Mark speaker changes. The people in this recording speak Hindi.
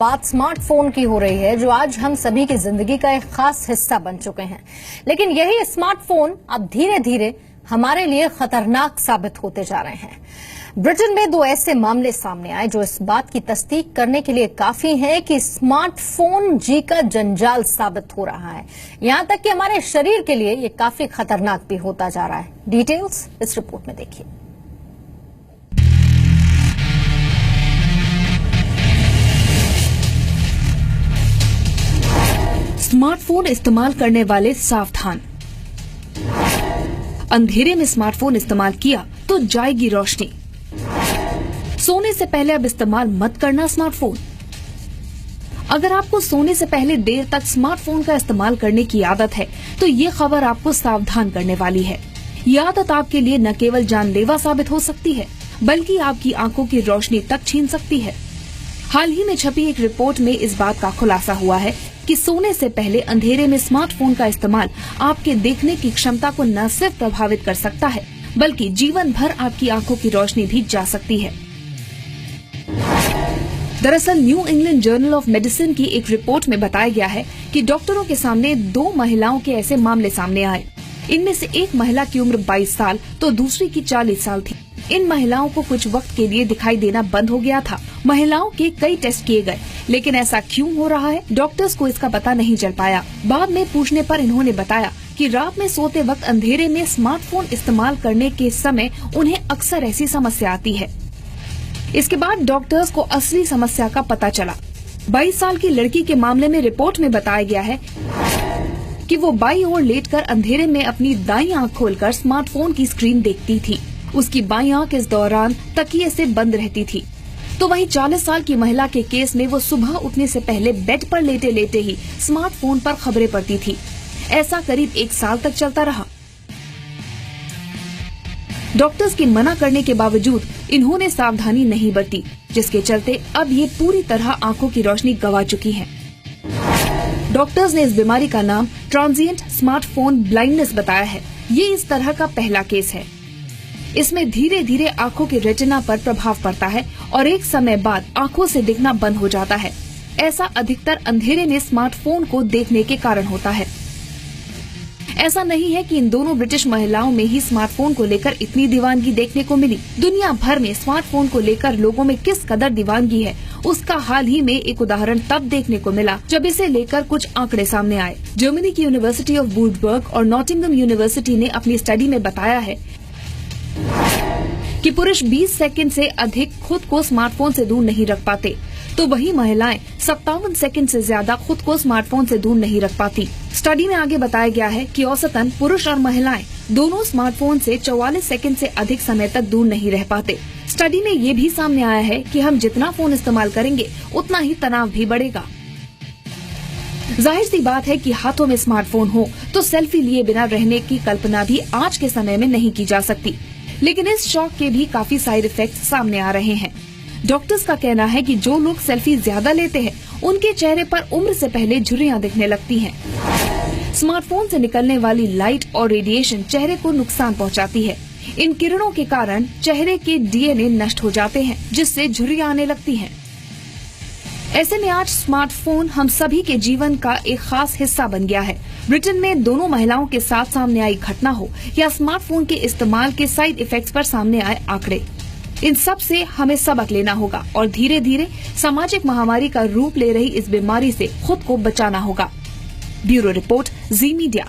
Speaker 1: बात स्मार्टफोन की हो रही है, जो आज हम सभी की जिंदगी का एक खास हिस्सा बन चुके हैं। लेकिन यही स्मार्टफोन अब धीरे धीरे हमारे लिए खतरनाक साबित होते जा रहे हैं। ब्रिटेन में 2 ऐसे मामले सामने आए जो इस बात की तस्दीक करने के लिए काफी हैं कि स्मार्टफोन जी का जंजाल साबित हो रहा है। यहां तक कि हमारे शरीर के लिए ये काफी खतरनाक भी होता जा रहा है। डिटेल्स इस रिपोर्ट में देखिए।
Speaker 2: स्मार्टफोन इस्तेमाल करने वाले सावधान। अंधेरे में स्मार्टफोन इस्तेमाल किया तो जाएगी रोशनी। सोने से पहले अब इस्तेमाल मत करना स्मार्टफोन। अगर आपको सोने से पहले देर तक स्मार्टफोन का इस्तेमाल करने की आदत है तो ये खबर आपको सावधान करने वाली है। ये आदत आपके लिए न केवल जानलेवा साबित हो सकती है बल्कि आपकी आंखों की रोशनी तक छीन सकती है। हाल ही में छपी एक रिपोर्ट में इस बात का खुलासा हुआ है कि सोने से पहले अंधेरे में स्मार्टफोन का इस्तेमाल आपके देखने की क्षमता को न सिर्फ प्रभावित कर सकता है बल्कि जीवन भर आपकी आंखों की रोशनी भी जा सकती है। दरअसल new England journal of medicine की एक रिपोर्ट में बताया गया है कि डॉक्टरों के सामने 2 महिलाओं के ऐसे मामले सामने आए। इनमें से एक महिला की उम्र 22 साल तो दूसरी की 40 साल थी। इन महिलाओं को कुछ वक्त के लिए दिखाई देना बंद हो गया था। महिलाओं के कई टेस्ट किए गए, लेकिन ऐसा क्यों हो रहा है, डॉक्टर्स को इसका पता नहीं चल पाया। बाद में पूछने पर इन्होंने बताया कि रात में सोते वक्त अंधेरे में स्मार्टफोन इस्तेमाल करने के समय उन्हें अक्सर ऐसी समस्या आती है। इसके बाद डॉक्टर्स को असली समस्या का पता चला। 22 साल की लड़की के मामले में रिपोर्ट में बताया गया है कि वो बाईं ओर लेटकर अंधेरे में अपनी दाईं आंख खोलकर स्मार्टफोन की स्क्रीन देखती थी। उसकी बाईं आंख इस दौरान तकिए से बंद रहती थी। तो वहीं 40 साल की महिला के केस में वो सुबह उठने से पहले बेड पर लेटे लेटे ही स्मार्टफोन पर खबरें पढ़ती थी। ऐसा करीब 1 साल तक चलता रहा। डॉक्टर्स के मना करने के बावजूद इन्होंने सावधानी नहीं बरती, जिसके चलते अब ये पूरी तरह आंखों की रोशनी गंवा चुकी हैं। डॉक्टर्स ने इस बीमारी का नाम ट्रांजिएंट स्मार्टफोन ब्लाइंडनेस बताया है। ये इस तरह का पहला केस है। इसमें धीरे धीरे आंखों के रेटिना पर प्रभाव पड़ता है और एक समय बाद आंखों से दिखना बंद हो जाता है। ऐसा अधिकतर अंधेरे में स्मार्टफोन को देखने के कारण होता है। ऐसा नहीं है कि इन दोनों ब्रिटिश महिलाओं में ही स्मार्टफोन को लेकर इतनी दीवानगी देखने को मिली। दुनिया भर में स्मार्टफोन को लेकर लोगों में किस कदर दीवानगी है, उसका हाल ही में एक उदाहरण तब देखने को मिला जब इसे लेकर कुछ आंकड़े सामने आए। जर्मनी की यूनिवर्सिटी ऑफ वुडबर्ग और नॉटिंघम यूनिवर्सिटी ने अपनी स्टडी में बताया है कि पुरुष 20 सेकंड से अधिक खुद को स्मार्टफोन से दूर नहीं रख पाते, तो वही महिलाएं 57 सेकंड से ज्यादा खुद को स्मार्टफोन से दूर नहीं रख पाती। स्टडी में आगे बताया गया है कि औसतन पुरुष और महिलाएं दोनों स्मार्टफोन से 44 सेकंड से अधिक समय तक दूर नहीं रह पाते। स्टडी में ये भी सामने आया है कि हम जितना फोन इस्तेमाल करेंगे उतना ही तनाव भी बढ़ेगा। जाहिर सी बात है कि हाथों में स्मार्टफोन हो तो सेल्फी लिए बिना रहने की कल्पना भी आज के समय में नहीं की जा सकती। लेकिन इस शौक के भी काफी साइड इफेक्ट्स सामने आ रहे हैं। डॉक्टर्स का कहना है कि जो लोग सेल्फी ज्यादा लेते हैं उनके चेहरे पर उम्र से पहले झुर्रियां दिखने लगती हैं। स्मार्टफोन से निकलने वाली लाइट और रेडिएशन चेहरे को नुकसान पहुंचाती है। इन किरणों के कारण चेहरे के डीएनए नष्ट हो जाते हैं, जिससे झुर्रियां आने लगती हैं। ऐसे में आज स्मार्टफोन हम सभी के जीवन का एक खास हिस्सा बन गया है। ब्रिटेन में दोनों महिलाओं के साथ सामने आई घटना हो या स्मार्टफोन के इस्तेमाल के साइड इफेक्ट्स पर सामने आए आंकड़े, इन सब से हमें सबक लेना होगा और धीरे धीरे सामाजिक महामारी का रूप ले रही इस बीमारी से खुद को बचाना होगा। ब्यूरो रिपोर्ट, जी मीडिया।